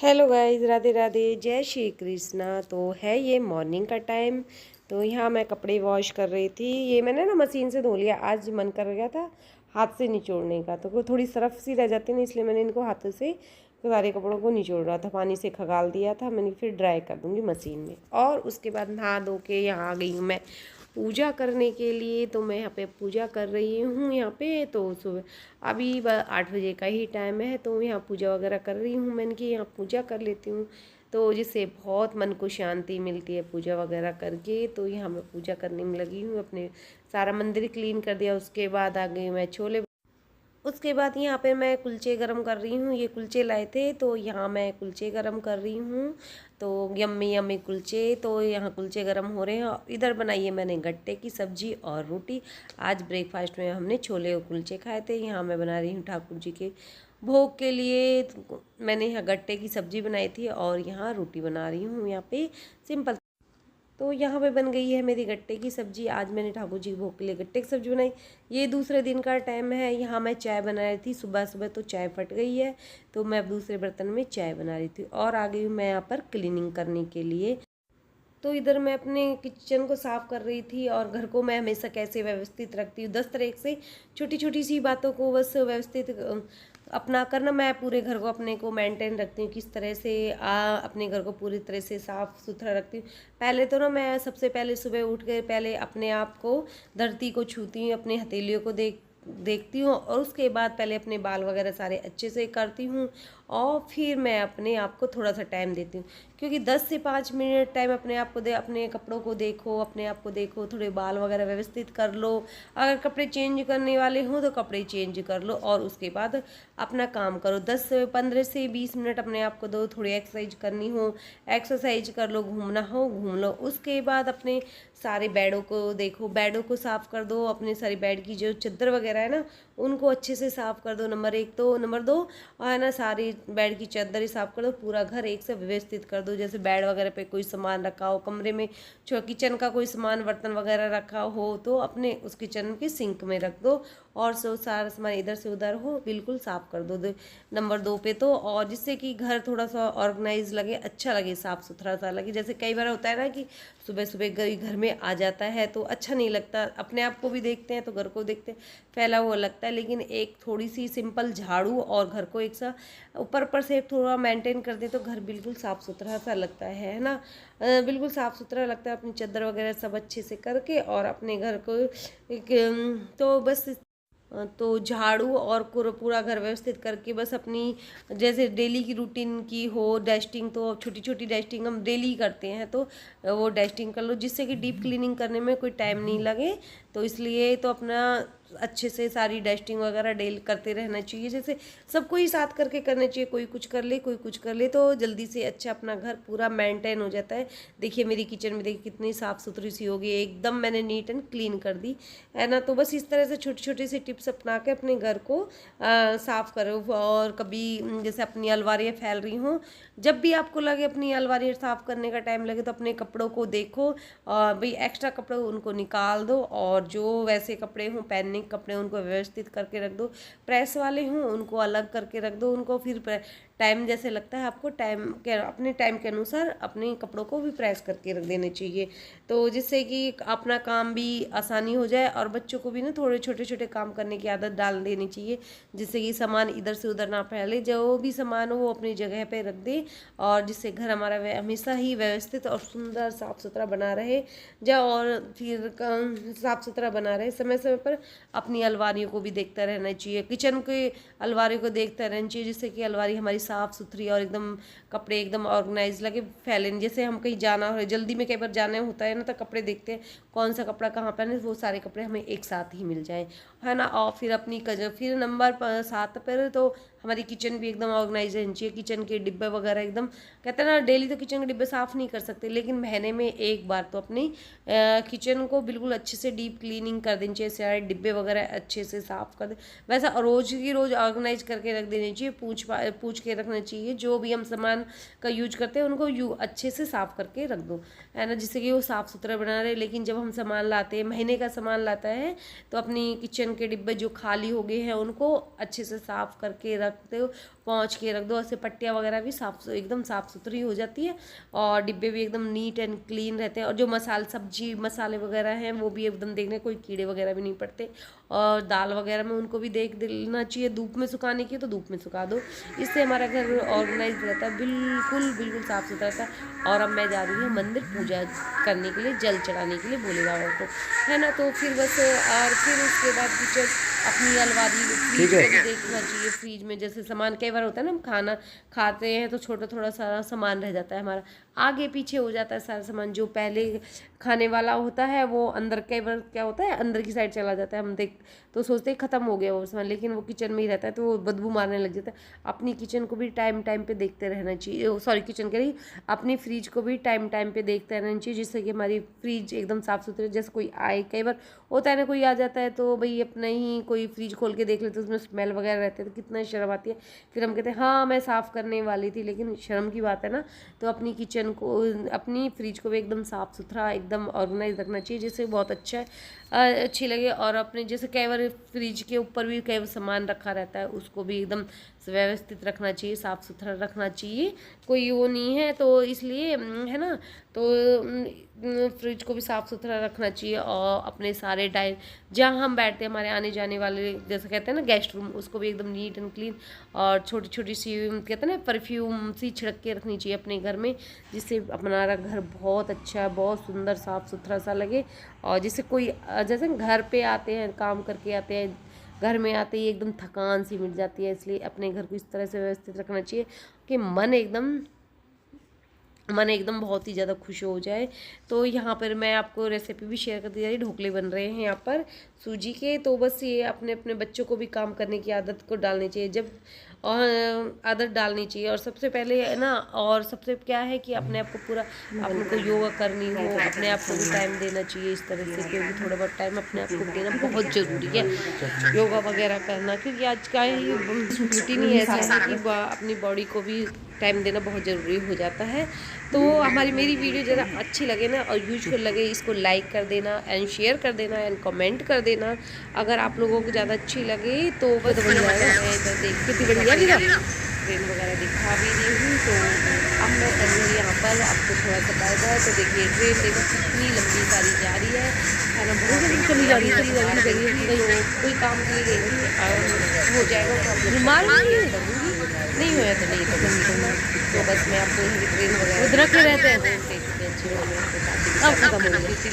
Hello guys, Radhe Radhe, जय श्री कृष्णा। तो है ये मॉर्निंग का टाइम। तो यहाँ मैं कपड़े वॉश कर रही थी। ये मैंने ना मशीन से धो लिया, आज मन कर गया था हाथ से निचोड़ने का, तो वो थोड़ी सरफ सी रह जाती है ना, इसलिए मैंने इनको हाथों से सारे कपड़ों को निचोड़ रहा था, पानी से खगाल दिया था मैंने। फिर ड्राई कर दूँगी मशीन में। और उसके बाद नहा धो के यहाँ आ गई हूँ मैं पूजा करने के लिए। तो मैं यहाँ पे पूजा कर रही हूँ यहाँ पे। तो सुबह अभी 8 बजे का ही टाइम है, तो यहाँ पूजा वगैरह कर रही हूँ। मैंने कि यहाँ पूजा कर लेती हूँ, तो जिससे बहुत मन को शांति मिलती है पूजा वगैरह करके। तो यहाँ मैं पूजा करने में लगी हूँ, अपने सारा मंदिर क्लीन कर दिया। उसके बाद आ गई मैं छोले। उसके बाद यहाँ पे मैं कुलचे गरम कर रही हूँ। ये कुलचे लाए थे, तो यहाँ मैं कुलचे गरम कर रही हूँ। तो यम्मी यम्मी कुलचे। तो यहाँ कुलचे गरम हो रहे हैं। इधर बनाई है मैंने गट्टे की सब्जी और रोटी। आज ब्रेकफास्ट में हमने छोले और कुलचे खाए थे। यहाँ मैं बना रही हूँ ठाकुर जी के भोग के लिए। मैंने यहाँ गट्टे की सब्जी बनाई थी और यहाँ रोटी बना रही हूँ यहाँ पे सिंपल। तो यहाँ पे बन गई है मेरी गट्टे की सब्जी। आज मैंने ठाकुर जी भोग के लिए गट्टे की सब्जी बनाई। ये दूसरे दिन का टाइम है। यहाँ मैं चाय बना रही थी सुबह सुबह, तो चाय फट गई है, तो मैं अब दूसरे बर्तन में चाय बना रही थी। और आ गई हूँ मैं यहाँ पर क्लीनिंग करने के लिए। तो इधर मैं अपने किचन को साफ़ कर रही थी। और घर को मैं हमेशा कैसे व्यवस्थित रखती हूँ, 10 तरह से छोटी छोटी सी बातों को बस व्यवस्थित अपना करना। मैं पूरे घर को अपने को मेंटेन रखती हूँ, किस तरह से अपने घर को पूरी तरह से साफ़ सुथरा रखती हूँ। पहले तो ना मैं सबसे पहले सुबह उठ कर पहले अपने आप को धरती को छूती हूँ, अपने हथेलियों को देखती हूँ। और उसके बाद पहले अपने बाल वगैरह सारे अच्छे से करती हूँ। और फिर मैं अपने आप को थोड़ा सा टाइम देती हूँ, क्योंकि 10 से 5 मिनट टाइम अपने आप को दे। अपने कपड़ों को देखो, अपने आप को देखो, थोड़े बाल वगैरह व्यवस्थित कर लो। अगर कपड़े चेंज करने वाले हों तो कपड़े चेंज कर लो, और उसके बाद अपना काम करो। 15 से 20 मिनट अपने आप को दो। थोड़ी एक्सरसाइज करनी हो एक्सरसाइज कर लो, घूमना हो घूम लो। उसके बाद अपने सारे बेडों को देखो, बेडों को साफ़ कर दो। अपने सारी बेड की जो चादर वगैरह है ना, उनको अच्छे से साफ़ कर दो। नंबर 1। तो नंबर 2 है ना, सारी बेड की चादर ही साफ़ कर दो। पूरा घर एक से व्यवस्थित कर दो। जैसे बेड वगैरह पे कोई सामान रखा हो, कमरे में किचन का कोई सामान बर्तन वगैरह रखा हो, तो अपने उस किचन के सिंक में रख दो। और सारा सामान इधर से उधर हो बिल्कुल साफ़ कर दो नंबर 2 पे। तो और जिससे कि घर थोड़ा सा ऑर्गेनाइज लगे, अच्छा लगे, साफ़ सुथरा सा लगे। जैसे कई बार होता है ना कि सुबह सुबह घर में आ जाता है तो अच्छा नहीं लगता। अपने आप को भी देखते हैं तो घर को देखते हैं फैला हुआ लगता है। लेकिन एक थोड़ी सी सिंपल झाड़ू और घर को एक सा ऊपर से थोड़ा मेंटेन कर दे तो घर बिल्कुल साफ़ सुथरा सा लगता है ना। बिल्कुल साफ़ सुथरा लगता है। अपनी चादर वगैरह सब अच्छे से करके और अपने घर को तो बस तो झाड़ू और पूरा घर व्यवस्थित करके बस अपनी जैसे डेली की रूटीन की हो डस्टिंग, तो छोटी छोटी डस्टिंग हम डेली करते हैं, तो वो डस्टिंग कर लो, जिससे कि डीप क्लीनिंग करने में कोई टाइम नहीं लगे। तो इसलिए तो अपना अच्छे से सारी डस्टिंग वगैरह डेली करते रहना चाहिए। जैसे सबको ही साथ करके करना चाहिए, कोई कुछ कर ले कोई कुछ कर ले, तो जल्दी से अच्छा अपना घर पूरा मेंटेन हो जाता है। देखिए मेरी किचन में देखिए कितनी साफ़ सुथरी सी हो गई, एकदम मैंने नीट एंड क्लीन कर दी है ना। तो बस इस तरह से छोटी छोटी सी टिप्स अपना के अपने घर को साफ़ करो। और कभी जैसे अपनी अलमारियाँ फैल रही हों, जब भी आपको लगे अपनी अलमारियाँ साफ़ करने का टाइम लगे, तो अपने कपड़ों को देखो और भाई एक्स्ट्रा कपड़े उनको निकाल दो, और जो वैसे कपड़े हों पहनने के कपड़े उनको व्यवस्थित करके रख दो। प्रेस वाले हों उनको अलग करके रख दो। उनको फिर टाइम जैसे लगता है आपको अपने टाइम के अनुसार अपने कपड़ों को भी प्रेस करके रख देने चाहिए, तो जिससे कि अपना काम भी आसानी हो जाए। और बच्चों को भी ना थोड़े छोटे छोटे काम करने की आदत डाल देनी चाहिए, जिससे कि सामान इधर से उधर ना फैले। जो भी सामान हो वो अपनी जगह पे रख दे, और जिससे घर हमारा हमेशा ही व्यवस्थित और सुंदर साफ़ सुथरा बना रहे। और फिर साफ़ सुथरा बना रहे। समय समय पर अपनी अलमारियों को भी देखता रहना चाहिए, किचन के अलमारी को देखता रहना चाहिए, जिससे कि अलमारी हमारी साफ़ सुथरी और एकदम कपड़े एकदम ऑर्गेनाइज लगे, फैले। जैसे हम कहीं जाना हो, जल्दी में कई बार जाना होता है ना, तो कपड़े देखते हैं कौन सा कपड़ा कहाँ पहने, वो सारे कपड़े हमें एक साथ ही मिल जाएँ है ना। और फिर अपनी फिर नंबर 7 पर तो हमारी किचन भी एकदम ऑर्गेनाइज रहनी चाहिए। किचन के डिब्बे वगैरह एकदम, कहते हैं ना डेली तो किचन के डिब्बे साफ़ नहीं कर सकते, लेकिन महीने में एक बार तो अपनी किचन को बिल्कुल अच्छे से डीप क्लीनिंग कर देनी चाहिए। सारे डिब्बे वगैरह अच्छे से साफ़ कर दे। वैसा रोज़ की रोज़ ऑर्गेनाइज करके रख देनी चाहिए, पूछ के रखना चाहिए। जो भी हम सामान का यूज करते हैं उनको अच्छे से साफ़ करके रख दो है ना, जिससे कि वो साफ़ सुथरा बना रहे। लेकिन जब हम सामान लाते हैं, महीने का सामान लाता है, तो अपनी किचन के डिब्बे जो खाली हो गए हैं उनको अच्छे से साफ़ करके रख रखते हो, पोंछ के रख दो। ऐसे पट्टियाँ वगैरह भी एकदम साफ़ सुथरी हो जाती है और डिब्बे भी एकदम नीट एंड क्लीन रहते हैं। और जो सब्जी मसाले वगैरह हैं वो भी एकदम देखने कोई कीड़े वगैरह भी नहीं पड़ते। और दाल वगैरह में उनको भी देख देना चाहिए, धूप में सुखाने की तो धूप में सुखा दो, इससे हमारा घर ऑर्गेनाइज रहता है, बिल्कुल साफ़ सुथरा रहता है। और अब मैं जा रही हूँ मंदिर पूजा करने के लिए, जल चढ़ाने के लिए भोले बाबा को, है ना। तो फिर बस और फिर उसके बाद किचन अपनी अलमारी फ्रिज को भी देखना चाहिए। फ्रिज में जैसे सामान कई बार होता है ना, हम खाना खाते हैं तो थोड़ा सारा सामान रह जाता है हमारा, आगे पीछे हो जाता है सारा सामान। जो पहले खाने वाला होता है वो अंदर, कई बार क्या होता है अंदर की साइड चला जाता है, हम देख तो सोचते हैं ख़त्म हो गया वो सामान, लेकिन वो किचन में ही रहता है तो वो बदबू मारने लग जाता है। अपनी किचन को भी टाइम पे देखते रहना चाहिए, सॉरी किचन के लिए अपनी फ्रिज को भी टाइम पे देखते रहना चाहिए, जिससे कि हमारी फ्रिज एकदम साफ़ सुथरी। जैसे कोई आए, कई बार होता है ना कोई आ जाता है तो भाई अपना ही कोई फ्रिज खोल के देख लेते हैं, उसमें स्मेल वगैरह रहते हैं तो कितना शर्म आती है। फिर हम कहते हैं हाँ मैं साफ़ करने वाली थी, लेकिन शर्म की बात है ना। तो अपनी किचन को, अपनी फ्रिज को भी एकदम साफ़ सुथरा एकदम ऑर्गेनाइज रखना चाहिए, जिससे बहुत अच्छा अच्छी लगे। और अपने जैसे कई बार फ्रिज के ऊपर भी कई सामान रखा रहता है, उसको भी एकदम व्यवस्थित रखना चाहिए, साफ़ सुथरा रखना चाहिए, कोई वो नहीं है तो इसलिए, है ना। तो फ्रिज को भी साफ़ सुथरा रखना चाहिए। और अपने सारे जहाँ हम बैठते हैं, हमारे आने जाने वाले जैसे कहते हैं ना गेस्ट रूम, उसको भी एकदम नीट एंड क्लीन और छोटी सी कहते हैं ना परफ्यूम सी छिड़क के रखनी चाहिए अपने घर में, जिससे हमारा घर बहुत अच्छा, बहुत सुंदर साफ़ सुथरा सा लगे। और जैसे कोई जैसे घर पे आते हैं, काम करके आते हैं, घर में आते ही एकदम थकान सी मिट जाती है, इसलिए अपने घर को इस तरह से व्यवस्थित रखना चाहिए कि मन एकदम बहुत ही ज़्यादा खुश हो जाए। तो यहाँ पर मैं आपको रेसिपी भी शेयर करती जा रही, ढोकले बन रहे हैं यहाँ पर सूजी के। तो बस ये अपने बच्चों को भी काम करने की आदत को डालनी चाहिए, आदत डालनी चाहिए। और सबसे पहले है ना, और सबसे क्या है कि अपने आप को पूरा, अपने को योगा करनी हो, अपने आप को भी टाइम देना चाहिए इस तरह से, क्योंकि थोड़ा बहुत टाइम अपने आप को देना बहुत ज़रूरी है, योगा वगैरह करना। क्योंकि आज का ही रूटीन ही ऐसा है कि अपनी बॉडी को भी टाइम देना बहुत ज़रूरी हो जाता है। तो मेरी वीडियो ज़रा अच्छी लगे ना और यूजफुल लगे, इसको लाइक कर देना एंड शेयर कर देना एंड कमेंट कर देना। अगर आप लोगों को ज़्यादा अच्छी लगे तो बस बन जाएगा। मैं इधर देख कितनी बढ़िया भी ट्रेन वगैरह दिखा भी रही हूँ। तो अब मैं चल यहाँ पर आपको थोड़ा सा बताया, तो देखिए ट्रेन देखो कितनी लंबी सारी जा रही है ना, बहुत जल्दी चली जा रही है, तो कोई काम के लिए गई हो जाएगा, रुमाल नहीं होया तो नहीं तो बस मैं आपको ट्रेन वगैरह के रहते हैं, अब खत्म हो गया।